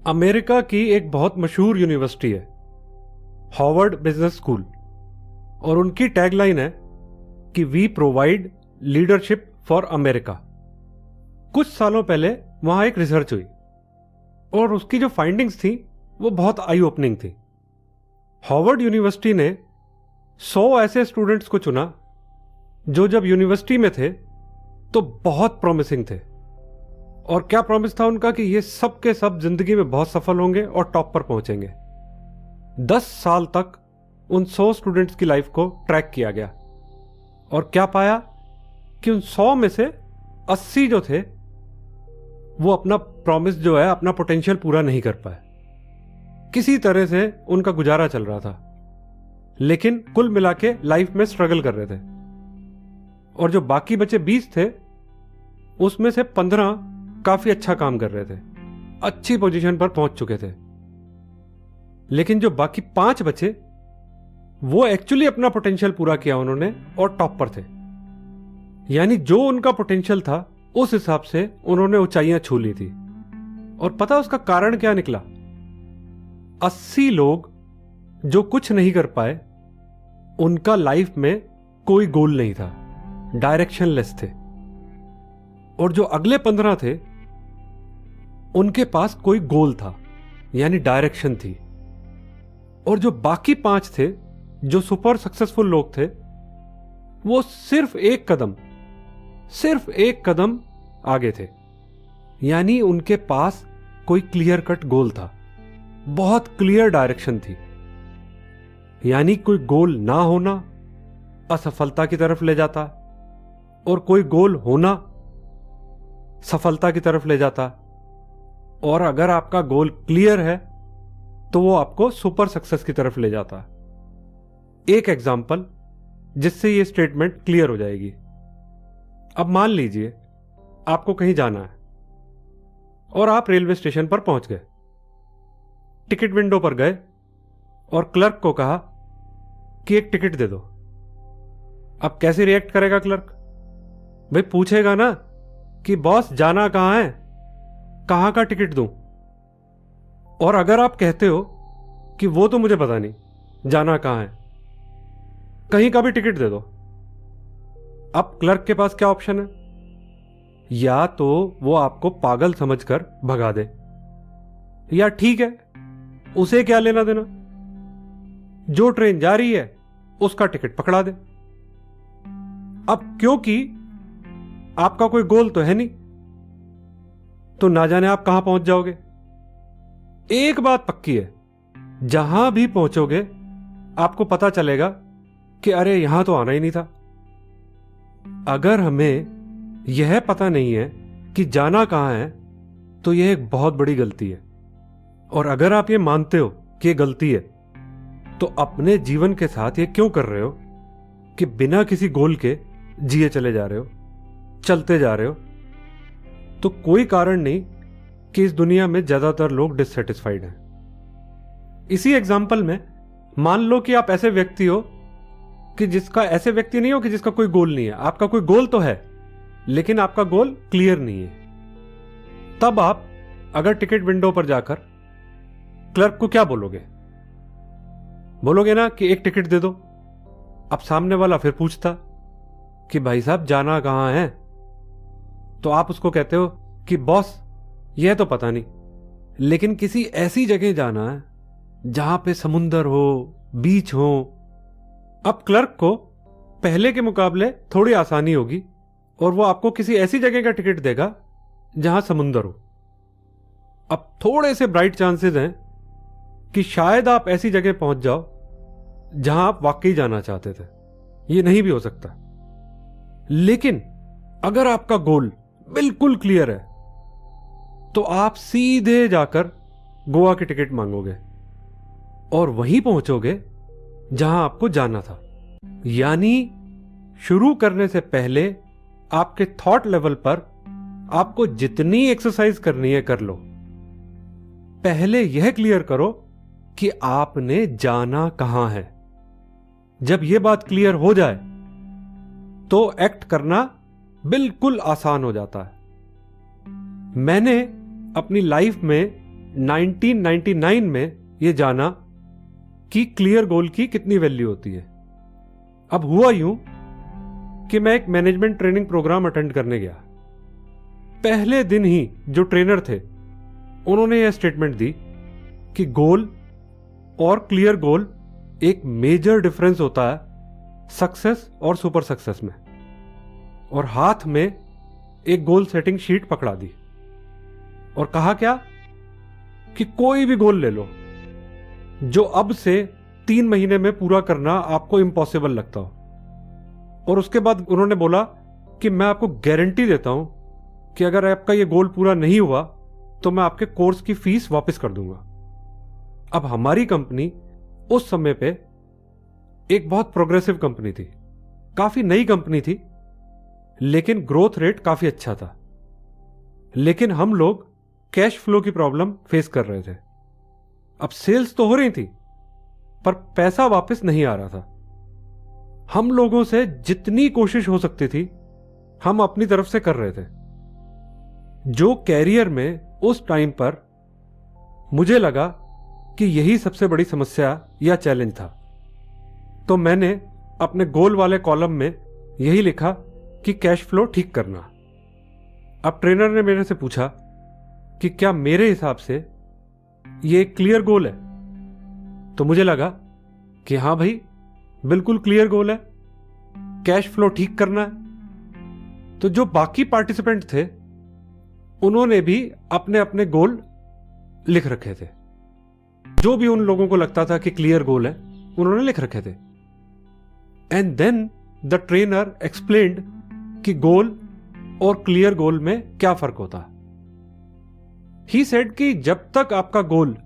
America की एक बहुत मशहूर यूनिवर्सिटी है हार्वर्ड बिजनेस स्कूल, और उनकी टैगलाइन है कि we provide leadership for America. कुछ सालों पहले वहां एक रिसर्च हुई और उसकी जो फाइंडिंग्स थी वो बहुत आई ओपनिंग थी। हार्वर्ड यूनिवर्सिटी ने 100 ऐसे स्टूडेंट्स को चुना जो जब यूनिवर्सिटी में थे तो बहुत प्रॉमिसिंग थे, और क्या प्रॉमिस था उनका कि ये सब के सब जिंदगी में बहुत सफल होंगे और टॉप पर पहुंचेंगे। 10 साल तक उन 100 स्टूडेंट्स की लाइफ को ट्रैक किया गया और क्या पाया कि उन 100 में से 80 जो थे वो अपना प्रॉमिस जो है, अपना पोटेंशियल पूरा नहीं कर पाए। किसी तरह से उनका गुजारा चल रहा था, लेकिन कुल मिला के लाइफ में स्ट्रगल कर रहे थे। और जो बाकी बचे 20 थे उसमें से 15 काफी अच्छा काम कर रहे थे, अच्छी पोजीशन पर पहुंच चुके थे। लेकिन जो बाकी 5 बचे वो एक्चुअली अपना पोटेंशियल पूरा किया उन्होंने और टॉप पर थे। यानी जो उनका पोटेंशियल था उस हिसाब से उन्होंने ऊंचाइयां छू ली थी। और पता उसका कारण क्या निकला? 80 लोग जो कुछ नहीं कर पाए, उनका लाइफ में कोई गोल नहीं था, डायरेक्शनलेस थे। और जो अगले 15 थे उनके पास कोई गोल था, यानी डायरेक्शन थी। और जो बाकी 5 थे जो सुपर सक्सेसफुल लोग थे, वो सिर्फ एक कदम आगे थे। यानी उनके पास कोई क्लियर कट गोल था, बहुत क्लियर डायरेक्शन थी। यानी कोई गोल ना होना असफलता की तरफ ले जाता, और कोई गोल होना सफलता की तरफ ले जाता। और अगर आपका गोल क्लियर है तो वो आपको सुपर सक्सेस की तरफ ले जाता। एक एग्जाम्पल जिससे ये स्टेटमेंट क्लियर हो जाएगी। अब मान लीजिए आपको कहीं जाना है और आप रेलवे स्टेशन पर पहुंच गए, टिकट विंडो पर गए और क्लर्क को कहा कि एक टिकट दे दो। अब कैसे रिएक्ट करेगा क्लर्क? भाई पूछेगा ना कि बॉस जाना कहां है, कहां का टिकट दूं? और अगर आप कहते हो कि वो तो मुझे पता नहीं, जाना कहां है, कहीं का भी टिकट दे दो, अब क्लर्क के पास क्या ऑप्शन है? या तो वो आपको पागल समझकर भगा दे, या ठीक है उसे क्या लेना देना, जो ट्रेन जा रही है उसका टिकट पकड़ा दे। अब क्योंकि आपका कोई गोल तो है नहीं, तो ना जाने आप कहां पहुंच जाओगे। एक बात पक्की है, जहां भी पहुंचोगे आपको पता चलेगा कि अरे यहां तो आना ही नहीं था। अगर हमें यह पता नहीं है कि जाना कहां है तो यह एक बहुत बड़ी गलती है। और अगर आप ये मानते हो कि यह गलती है, तो अपने जीवन के साथ ये क्यों कर रहे हो कि बिना किसी गोल के जिए चले जा रहे हो, चलते जा रहे हो? तो कोई कारण नहीं कि इस दुनिया में ज्यादातर लोग डिससेटिस्फाइड हैं। इसी एग्जाम्पल में मान लो कि आप ऐसे व्यक्ति हो कि ऐसे व्यक्ति नहीं हो कि जिसका कोई गोल नहीं है। आपका कोई गोल तो है, लेकिन आपका गोल क्लियर नहीं है। तब आप अगर टिकट विंडो पर जाकर क्लर्क को क्या बोलोगे? बोलोगे ना कि एक टिकट दे दो। अब सामने वाला फिर पूछता कि भाई साहब जाना कहां है, तो आप उसको कहते हो कि बॉस यह तो पता नहीं, लेकिन किसी ऐसी जगह जाना है जहां पे समुंदर हो, बीच हो। अब क्लर्क को पहले के मुकाबले थोड़ी आसानी होगी और वो आपको किसी ऐसी जगह का टिकट देगा जहां समुंदर हो। अब थोड़े से ब्राइट चांसेस हैं कि शायद आप ऐसी जगह पहुंच जाओ जहां आप वाकई जाना चाहते थे। ये नहीं भी हो सकता। लेकिन अगर आपका गोल बिल्कुल क्लियर है तो आप सीधे जाकर गोवा की टिकट मांगोगे और वहीं पहुंचोगे जहां आपको जाना था। यानी शुरू करने से पहले आपके थॉट लेवल पर आपको जितनी एक्सरसाइज करनी है कर लो। पहले यह क्लियर करो कि आपने जाना कहां है। जब यह बात क्लियर हो जाए तो एक्ट करना बिल्कुल आसान हो जाता है। मैंने अपनी लाइफ में 1999 में यह जाना कि क्लियर गोल की कितनी वैल्यू होती है। अब हुआ यूं कि मैं एक मैनेजमेंट ट्रेनिंग प्रोग्राम अटेंड करने गया। पहले दिन ही जो ट्रेनर थे उन्होंने यह स्टेटमेंट दी कि गोल और क्लियर गोल एक मेजर डिफरेंस होता है सक्सेस और सुपर सक्सेस में, और हाथ में एक गोल सेटिंग शीट पकड़ा दी और कहा क्या कि कोई भी गोल ले लो जो अब से 3 महीने में पूरा करना आपको इम्पॉसिबल लगता हो। और उसके बाद उन्होंने बोला कि मैं आपको गारंटी देता हूं कि अगर आपका यह गोल पूरा नहीं हुआ तो मैं आपके कोर्स की फीस वापस कर दूंगा। अब हमारी कंपनी उस समय पे एक बहुत प्रोग्रेसिव कंपनी थी, काफी नई कंपनी थी, लेकिन ग्रोथ रेट काफी अच्छा था। लेकिन हम लोग कैश फ्लो की प्रॉब्लम फेस कर रहे थे। अब सेल्स तो हो रही थी पर पैसा वापस नहीं आ रहा था। हम लोगों से जितनी कोशिश हो सकती थी हम अपनी तरफ से कर रहे थे। जो कैरियर में उस टाइम पर मुझे लगा कि यही सबसे बड़ी समस्या या चैलेंज था, तो मैंने अपने गोल वाले कॉलम में यही लिखा कि कैश फ्लो ठीक करना। अब ट्रेनर ने मेरे से पूछा कि क्या मेरे हिसाब से ये एक क्लियर गोल है, तो मुझे लगा कि हां भाई बिल्कुल क्लियर गोल है, कैश फ्लो ठीक करना है। तो जो बाकी पार्टिसिपेंट थे उन्होंने भी अपने अपने गोल लिख रखे थे। जो भी उन लोगों को लगता था कि क्लियर गोल है उन्होंने लिख रखे थे। And then the trainer explained कि गोल और क्लियर गोल में क्या फर्क होता है। ही सेड कि जब तक आपका गोल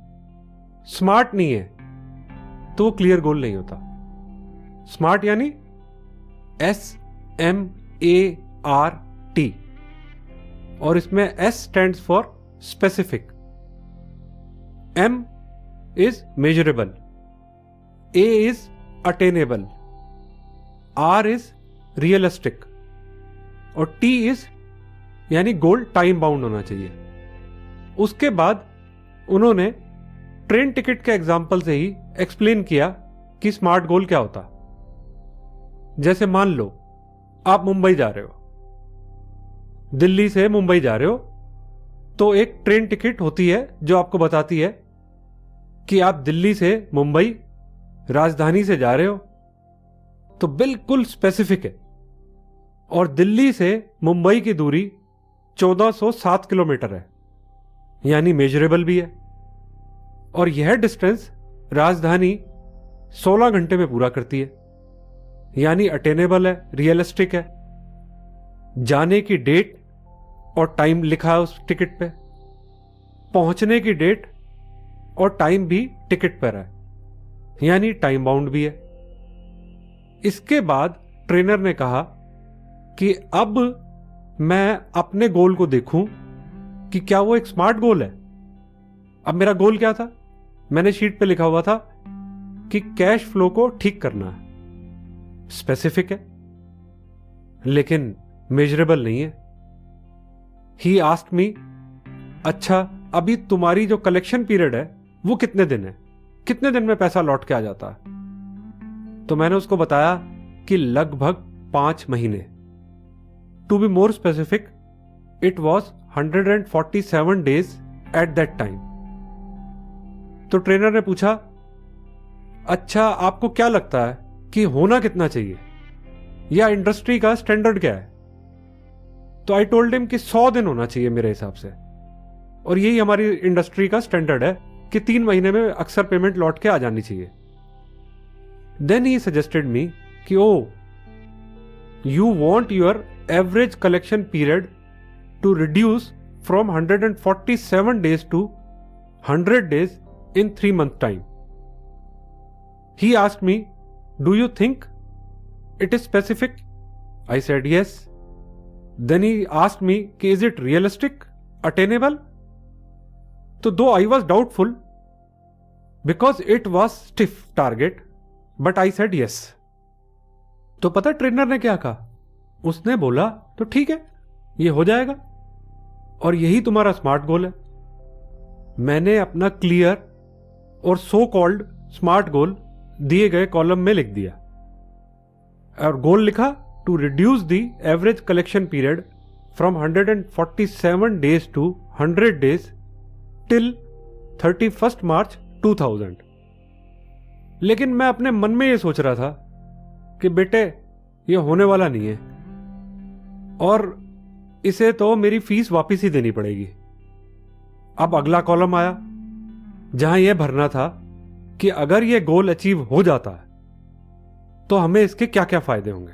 स्मार्ट नहीं है तो वो क्लियर गोल नहीं होता। स्मार्ट यानी SMART, और इसमें S stands for specific, M is measurable, A is attainable, R is realistic और T इज यानी गोल टाइम बाउंड होना चाहिए। उसके बाद उन्होंने ट्रेन टिकट के एग्जाम्पल से ही एक्सप्लेन किया कि स्मार्ट गोल क्या होता। जैसे मान लो आप मुंबई जा रहे हो, दिल्ली से मुंबई जा रहे हो, तो एक ट्रेन टिकट होती है जो आपको बताती है कि आप दिल्ली से मुंबई राजधानी से जा रहे हो, तो बिल्कुल स्पेसिफिक है। और दिल्ली से मुंबई की दूरी 1407 किलोमीटर है, यानी मेजरेबल भी है। और यह डिस्टेंस राजधानी 16 घंटे में पूरा करती है, यानी अटेनेबल है, रियलिस्टिक है। जाने की डेट और टाइम लिखा है उस टिकट पे, पहुंचने की डेट और टाइम भी टिकट पर है, यानी टाइम बाउंड भी है। इसके बाद ट्रेनर ने कहा कि अब मैं अपने गोल को देखूं कि क्या वो एक स्मार्ट गोल है। अब मेरा गोल क्या था? मैंने शीट पे लिखा हुआ था कि कैश फ्लो को ठीक करना है। स्पेसिफिक है लेकिन मेजरेबल नहीं है। ही आस्क्ड मी, अच्छा अभी तुम्हारी जो कलेक्शन पीरियड है वो कितने दिन है, कितने दिन में पैसा लौट के आ जाता है? तो मैंने उसको बताया कि लगभग 5 महीने। To be more specific, it was 147 days at that time. तो ट्रेनर ने पूछा, अच्छा आपको क्या लगता है कि होना कितना चाहिए, या इंडस्ट्री का स्टैंडर्ड क्या है? तो आई टोल्ड हिम कि 100 दिन होना चाहिए मेरे हिसाब से, और यही हमारी इंडस्ट्री का स्टैंडर्ड है कि 3 महीने में अक्सर पेमेंट लौट के आ जानी चाहिए। देन ही सजेस्टेड मी कि oh you want your average collection period to reduce from 147 days to 100 days in 3 months time. He asked me, do you think it is specific? I said yes. Then he asked me, is it realistic, attainable? So though I was doubtful because it was stiff target, but I said yes. तो पता trainer ने क्या कहा? उसने बोला तो ठीक है, ये हो जाएगा और यही तुम्हारा स्मार्ट गोल है। मैंने अपना क्लियर और सो कॉल्ड स्मार्ट गोल दिए गए कॉलम में लिख दिया और गोल लिखा to reduce the average collection period from 147 days to 100 days till 31 March 2000। लेकिन मैं अपने मन में ये सोच रहा था कि बेटे ये होने वाला नहीं है और इसे तो मेरी फीस वापस ही देनी पड़ेगी। अब अगला कॉलम आया जहां यह भरना था कि अगर यह गोल अचीव हो जाता है तो हमें इसके क्या क्या फायदे होंगे।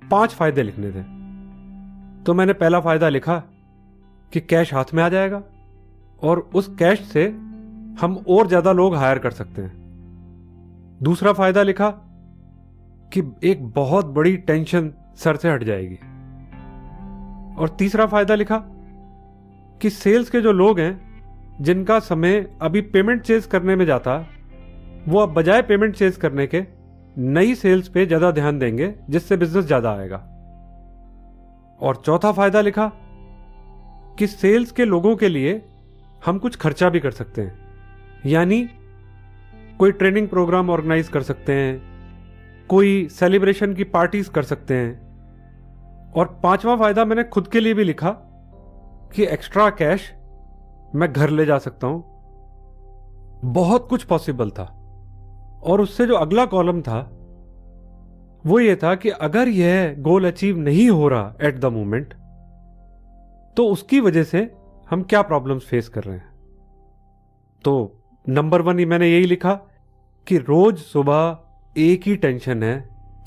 5 फायदे लिखने थे। तो मैंने पहला फायदा लिखा कि कैश हाथ में आ जाएगा और उस कैश से हम और ज्यादा लोग हायर कर सकते हैं। दूसरा फायदा लिखा कि एक बहुत बड़ी टेंशन सर से हट जाएगी। और तीसरा फायदा लिखा कि सेल्स के जो लोग हैं जिनका समय अभी पेमेंट चेज करने में जाता, वो अब बजाय पेमेंट चेज करने के नई सेल्स पे ज्यादा ध्यान देंगे, जिससे बिजनेस ज्यादा आएगा। और चौथा फायदा लिखा कि सेल्स के लोगों के लिए हम कुछ खर्चा भी कर सकते हैं, यानी कोई ट्रेनिंग प्रोग्राम ऑर्गेनाइज कर सकते हैं, कोई सेलिब्रेशन की पार्टीज कर सकते हैं। और 5वां फायदा मैंने खुद के लिए भी लिखा कि एक्स्ट्रा कैश मैं घर ले जा सकता हूं। बहुत कुछ पॉसिबल था। और उससे जो अगला कॉलम था वो ये था कि अगर यह गोल अचीव नहीं हो रहा एट द मोमेंट तो उसकी वजह से हम क्या प्रॉब्लम्स फेस कर रहे हैं। तो नंबर 1 ही मैंने यही लिखा कि रोज सुबह एक ही टेंशन है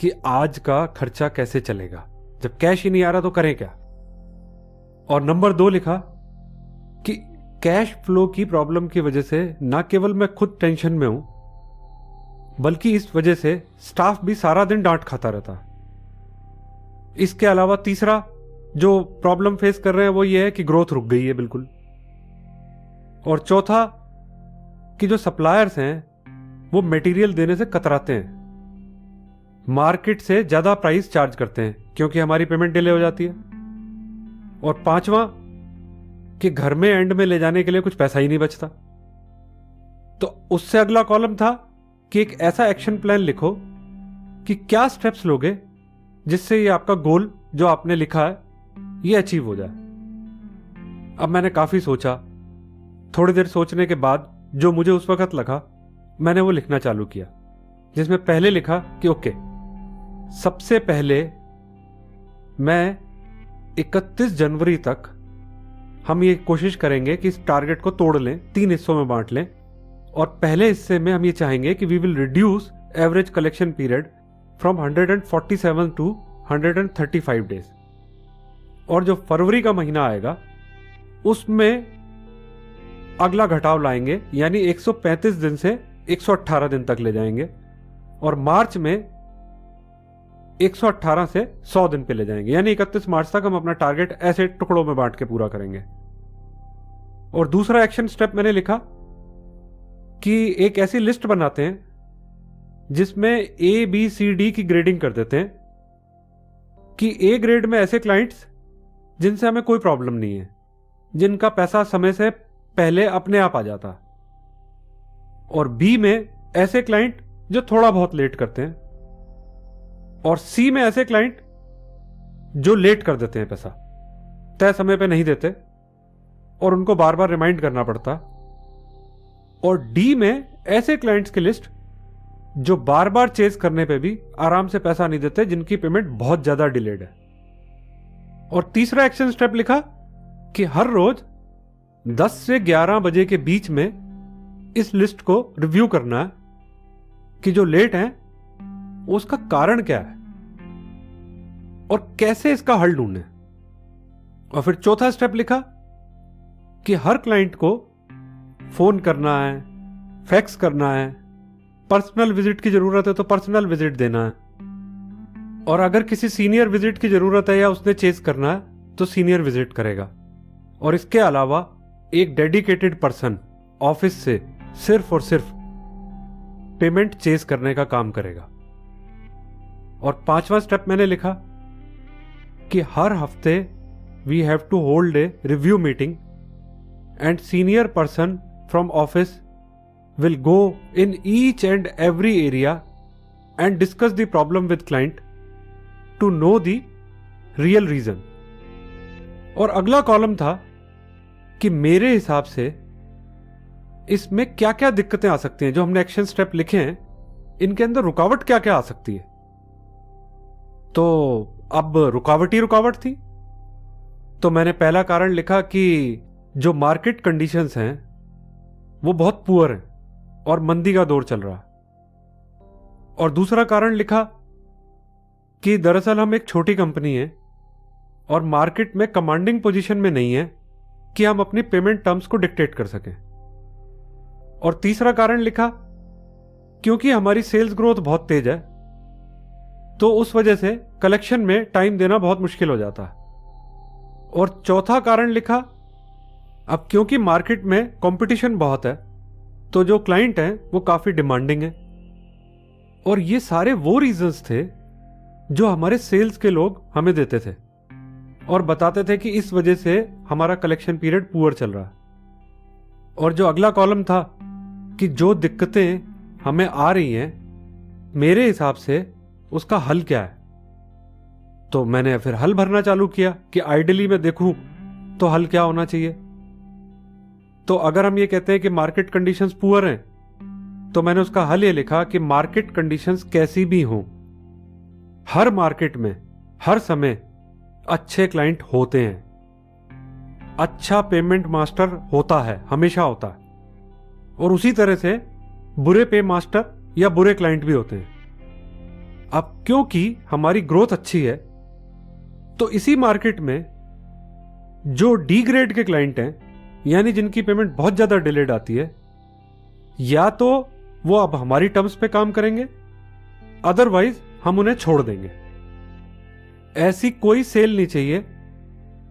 कि आज का खर्चा कैसे चलेगा, जब कैश ही नहीं आ रहा तो करें क्या। और नंबर 2 लिखा कि कैश फ्लो की प्रॉब्लम की वजह से ना केवल मैं खुद टेंशन में हूं बल्कि इस वजह से स्टाफ भी सारा दिन डांट खाता रहता। इसके अलावा तीसरा जो प्रॉब्लम फेस कर रहे हैं वो ये है कि ग्रोथ रुक गई है बिल्कुल। और चौथा कि जो सप्लायर्स हैं वो मटेरियल देने से कतराते हैं, मार्केट से ज्यादा प्राइस चार्ज करते हैं क्योंकि हमारी पेमेंट डिले हो जाती है। और 5वां कि घर में एंड में ले जाने के लिए कुछ पैसा ही नहीं बचता। तो उससे अगला कॉलम था कि एक ऐसा एक्शन प्लान लिखो कि क्या स्टेप्स लोगे जिससे ये आपका गोल जो आपने लिखा है ये अचीव हो जाए। अब मैंने काफी सोचा। थोड़ी देर सोचने के बाद जो मुझे उस वक्त लगा मैंने वो लिखना चालू किया, जिसमें पहले लिखा कि ओके, सबसे पहले मैं 31 जनवरी तक हम ये कोशिश करेंगे कि इस टारगेट को तोड़ लें, 3 हिस्सों में बांट लें। और पहले हिस्से में हम ये चाहेंगे कि we will reduce average collection period from 147 to 135 days. और जो फरवरी का महीना आएगा उसमें अगला घटाव लाएंगे, यानी 135 दिन से 118 दिन तक ले जाएंगे। और मार्च में 118 से 100 दिन पे ले जाएंगे, यानी 31 मार्च तक हम अपना टारगेट ऐसे टुकड़ों में बांट के पूरा करेंगे। और दूसरा एक्शन स्टेप मैंने लिखा कि एक ऐसी लिस्ट बनाते हैं जिसमें ए बी सी डी की ग्रेडिंग कर देते हैं कि ए ग्रेड में ऐसे क्लाइंट्स जिनसे हमें कोई प्रॉब्लम नहीं है, जिनका पैसा समय से पहले अपने आप आ जाता, और बी में ऐसे क्लाइंट जो थोड़ा बहुत लेट करते हैं, और सी में ऐसे क्लाइंट जो लेट कर देते हैं, पैसा तय समय पे नहीं देते और उनको बार बार रिमाइंड करना पड़ता, और डी में ऐसे क्लाइंट्स की लिस्ट जो बार बार चेज करने पे भी आराम से पैसा नहीं देते, जिनकी पेमेंट बहुत ज्यादा डिलेड है। और तीसरा एक्शन स्टेप लिखा कि हर रोज 10 से 11 बजे के बीच में इस लिस्ट को रिव्यू करना है कि जो लेट हैं उसका कारण क्या है और कैसे इसका हल ढूंढें। और फिर चौथा स्टेप लिखा कि हर क्लाइंट को फोन करना है, फैक्स करना है, पर्सनल विजिट की जरूरत है तो पर्सनल विजिट देना है, और अगर किसी सीनियर विजिट की जरूरत है या उसने चेज करना है तो सीनियर विजिट करेगा। और इसके अलावा एक डेडिकेटेड पर्सन ऑफिस से सिर्फ और सिर्फ पेमेंट चेज करने का काम करेगा। और 5वां स्टेप मैंने लिखा कि हर हफ्ते we have to hold a review meeting and senior person from office will go in each and every area and discuss the problem with client to know the real reason. और अगला column था कि मेरे हिसाब से इसमें क्या क्या दिक्कतें आ सकती हैं, जो हमने एक्शन स्टेप लिखे हैं इनके अंदर रुकावट क्या क्या आ सकती है। तो अब रुकावट ही रुकावट थी, तो मैंने पहला कारण लिखा कि जो मार्केट कंडीशंस हैं वो बहुत पुअर हैं और मंदी का दौर चल रहा है। और दूसरा कारण लिखा कि दरअसल हम एक छोटी कंपनी है और मार्केट में कमांडिंग पोजीशन में नहीं है कि हम अपनी पेमेंट टर्म्स को डिक्टेट कर सकें। और तीसरा कारण लिखा क्योंकि हमारी सेल्स ग्रोथ बहुत तेज है तो उस वजह से कलेक्शन में टाइम देना बहुत मुश्किल हो जाता है। और चौथा कारण लिखा अब क्योंकि मार्केट में कंपटीशन बहुत है तो जो क्लाइंट हैं वो काफी डिमांडिंग है। और ये सारे वो रीजंस थे जो हमारे सेल्स के लोग हमें देते थे और बताते थे कि इस वजह से हमारा कलेक्शन पीरियड पुअर चल रहा है। और जो अगला कॉलम था कि जो दिक्कतें हमें आ रही हैं मेरे हिसाब से उसका हल क्या है, तो मैंने फिर हल भरना चालू किया कि आइडियली मैं देखूं तो हल क्या होना चाहिए। तो अगर हम ये कहते हैं कि मार्केट कंडीशंस पुअर हैं तो मैंने उसका हल ये लिखा कि मार्केट कंडीशंस कैसी भी हों, हर मार्केट में हर समय अच्छे क्लाइंट होते हैं, अच्छा पेमेंट मास्टर होता है, हमेशा होता है, और उसी तरह से बुरे पे मास्टर या बुरे क्लाइंट भी होते हैं। अब क्योंकि हमारी ग्रोथ अच्छी है तो इसी मार्केट में जो डी ग्रेड के क्लाइंट हैं यानी जिनकी पेमेंट बहुत ज्यादा डिलेड आती है, या तो वो अब हमारी टर्म्स पे काम करेंगे, अदरवाइज हम उन्हें छोड़ देंगे। ऐसी कोई सेल नहीं चाहिए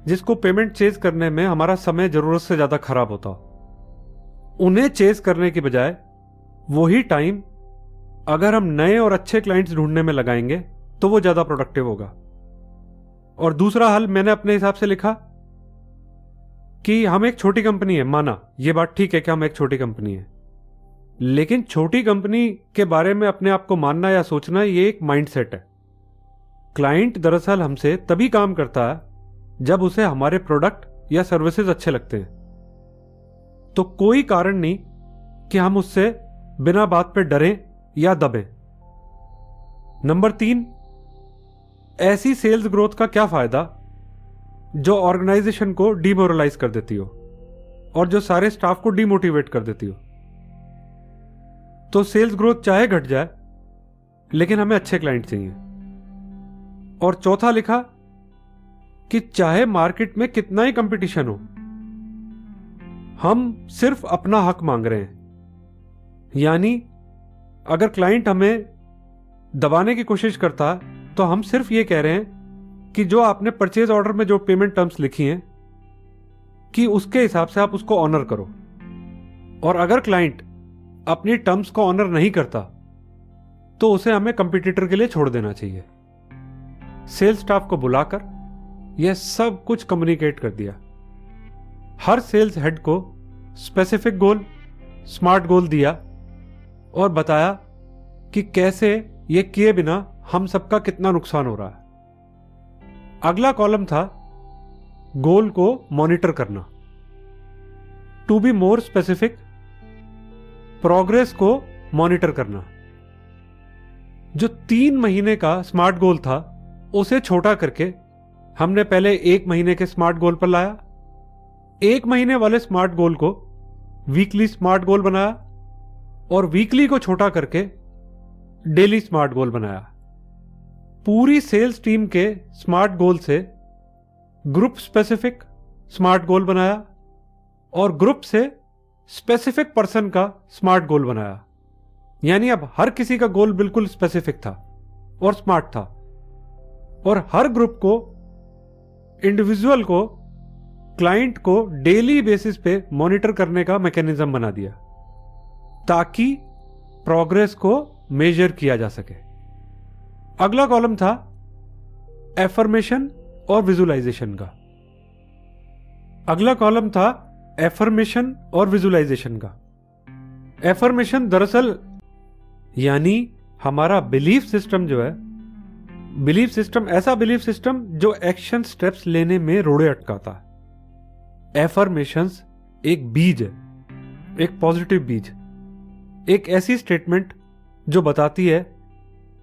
जिसको पेमेंट चेज करने में हमारा समय जरूरत से ज्यादा खराब होता हो। उन्हें चेज करने की बजाय वही टाइम अगर हम नए और अच्छे क्लाइंट्स ढूंढने में लगाएंगे तो वो ज्यादा प्रोडक्टिव होगा। और दूसरा हल मैंने अपने हिसाब से लिखा कि हम एक छोटी कंपनी है, माना ये बात ठीक है कि हम एक छोटी कंपनी है, लेकिन छोटी कंपनी के बारे में अपने आप को मानना या सोचना ये एक माइंडसेट है। क्लाइंट दरअसल हमसे तभी काम करता है जब उसे हमारे प्रोडक्ट या सर्विसेज अच्छे लगते हैं। तो कोई कारण नहीं कि हम उससे बिना बात पे डरें या दबें। नंबर 3, ऐसी सेल्स ग्रोथ का क्या फायदा जो ऑर्गेनाइजेशन को डिमोरलाइज कर देती हो और जो सारे स्टाफ को डिमोटिवेट कर देती हो। तो सेल्स ग्रोथ चाहे घट जाए लेकिन हमें अच्छे क्लाइंट चाहिए। और चौथा लिखा कि चाहे मार्केट में कितना ही कंपटीशन हो, हम सिर्फ अपना हक मांग रहे हैं। यानी अगर क्लाइंट हमें दबाने की कोशिश करता तो हम सिर्फ ये कह रहे हैं कि जो आपने परचेज ऑर्डर में जो पेमेंट टर्म्स लिखी हैं कि उसके हिसाब से आप उसको ऑनर करो। और अगर क्लाइंट अपनी टर्म्स को ऑनर नहीं करता तो उसे हमें कंपटीटर के लिए छोड़ देना चाहिए। सेल्स स्टाफ को बुलाकर यह सब कुछ कम्युनिकेट कर दिया। हर सेल्स हेड को स्पेसिफिक गोल, स्मार्ट गोल दिया और बताया कि कैसे ये किए बिना हम सबका कितना नुकसान हो रहा है। अगला कॉलम था गोल को मॉनिटर करना। To be more specific, progress को मॉनिटर करना। जो 3 महीने का स्मार्ट गोल था उसे छोटा करके हमने पहले 1 महीने के स्मार्ट गोल पर लाया। 1 महीने वाले स्मार्ट गोल को वीकली स्मार्ट गोल बनाया और वीकली को छोटा करके डेली स्मार्ट गोल बनाया। पूरी सेल्स टीम के स्मार्ट गोल से ग्रुप स्पेसिफिक स्मार्ट गोल बनाया और ग्रुप से स्पेसिफिक पर्सन का स्मार्ट गोल बनाया। यानी अब हर किसी का गोल बिल्कुल स्पेसिफिक था और स्मार्ट था, और हर ग्रुप को, इंडिविजुअल को, क्लाइंट को डेली बेसिस पे मॉनिटर करने का मैकेनिज्म बना दिया ताकि प्रोग्रेस को मेजर किया जा सके। अगला कॉलम था एफर्मेशन और विजुअलाइजेशन का। अगला कॉलम था एफर्मेशन और विजुअलाइजेशन का। एफर्मेशन दरअसल यानी हमारा बिलीफ सिस्टम जो है, बिलीफ सिस्टम ऐसा बिलीफ सिस्टम जो एक्शन स्टेप्स लेने में रोड़े अटकाता है। एफर्मेशंस एक बीज है, एक पॉजिटिव बीज, एक ऐसी स्टेटमेंट जो बताती है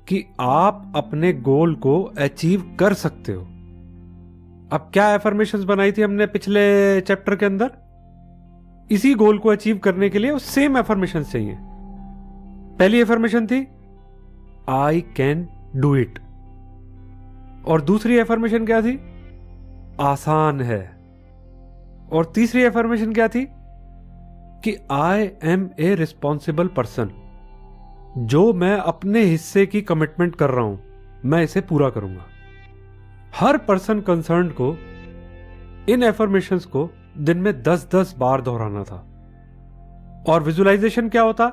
कि आप अपने गोल को अचीव कर सकते हो। अब क्या एफर्मेशंस बनाई थी हमने पिछले चैप्टर के अंदर? इसी गोल को अचीव करने के लिए वो सेम एफर्मेशंस चाहिए। पहली एफर्मेशन थी आई कैन डू इट, और दूसरी एफर्मेशन क्या थी? आसान है। और तीसरी एफर्मेशन क्या थी? कि I am a responsible person, जो मैं अपने हिस्से की कमिटमेंट कर रहा हूं मैं इसे पूरा करूंगा। हर पर्सन कंसर्न को इन एफर्मेशंस को दिन में 10-10 बार दोहराना था। और विजुअलाइजेशन क्या होता?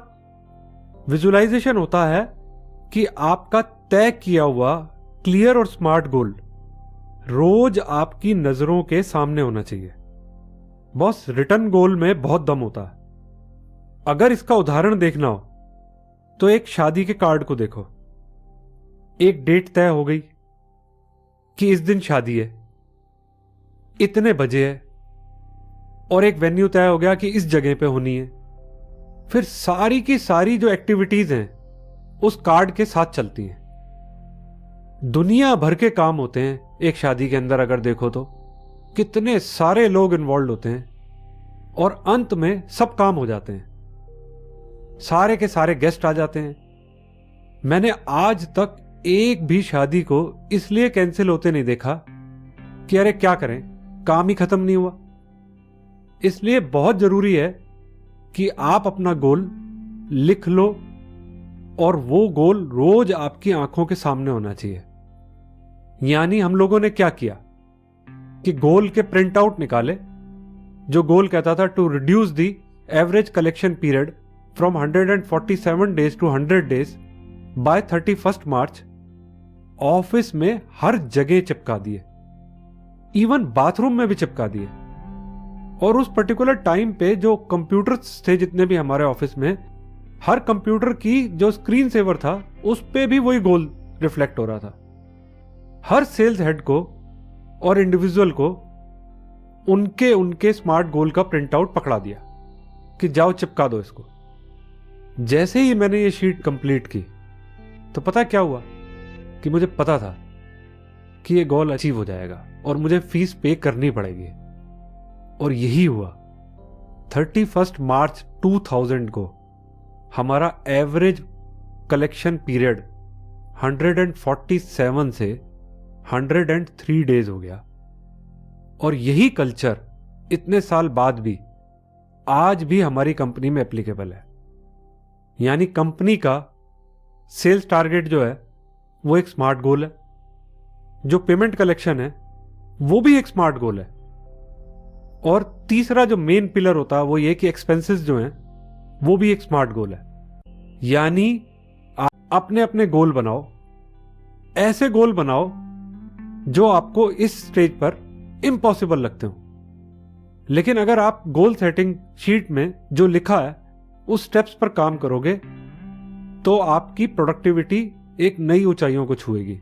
विजुअलाइजेशन होता है कि आपका तय किया हुआ क्लियर और स्मार्ट गोल रोज आपकी नजरों के सामने होना चाहिए। बॉस, रिटर्न गोल में बहुत दम होता है। अगर इसका उदाहरण देखना हो तो एक शादी के कार्ड को देखो। एक डेट तय हो गई कि इस दिन शादी है, इतने बजे है, और एक वेन्यू तय हो गया कि इस जगह पे होनी है। फिर सारी की सारी जो एक्टिविटीज हैं उस कार्ड के साथ चलती हैं। दुनिया भर के काम होते हैं एक शादी के अंदर। अगर देखो तो कितने सारे लोग इन्वॉल्व होते हैं और अंत में सब काम हो जाते हैं, सारे के सारे गेस्ट आ जाते हैं। मैंने आज तक एक भी शादी को इसलिए कैंसिल होते नहीं देखा कि अरे क्या करें, काम ही खत्म नहीं हुआ। इसलिए बहुत जरूरी है कि आप अपना गोल लिख लो और वो गोल रोज आपकी आंखों के सामने होना चाहिए। यानी हम लोगों ने क्या किया कि गोल के प्रिंट आउट निकाले, जो गोल कहता था to reduce the average collection period from 147 days to 100 days by 31 March. Office में हर जगह चिपका दिए, इवन बाथरूम में भी चिपका दिए। और उस पर्टिकुलर टाइम पे जो कंप्यूटर्स थे जितने भी हमारे ऑफिस में, हर कंप्यूटर की जो स्क्रीन सेवर था उस पे भी वही गोल रिफ्लेक्ट हो रहा था। हर सेल्स हेड को और इंडिविजुअल को उनके उनके स्मार्ट गोल का प्रिंट आउट पकड़ा दिया कि जाओ चिपका दो इसको। जैसे ही मैंने ये शीट कंप्लीट की तो पता क्या हुआ कि मुझे पता था कि ये गोल अचीव हो जाएगा और मुझे फीस पे करनी पड़ेगी। और यही हुआ। 31 मार्च 2000 को हमारा एवरेज कलेक्शन पीरियड 147 से 103 डेज हो गया। और यही कल्चर इतने साल बाद भी आज भी हमारी कंपनी में एप्लीकेबल है। यानी कंपनी का सेल्स टारगेट जो है वो एक स्मार्ट गोल है, जो पेमेंट कलेक्शन है वो भी एक स्मार्ट गोल है, और तीसरा जो मेन पिलर होता है वो ये कि एक्सपेंसेस जो हैं वो भी एक स्मार्ट गोल है। यानी आप अपने अपने गोल बनाओ, ऐसे गोल बनाओ जो आपको इस स्टेज पर इम्पॉसिबल लगते हो। लेकिन अगर आप गोल सेटिंग शीट में जो लिखा है उस स्टेप्स पर काम करोगे तो आपकी प्रोडक्टिविटी एक नई ऊंचाइयों को छुएगी।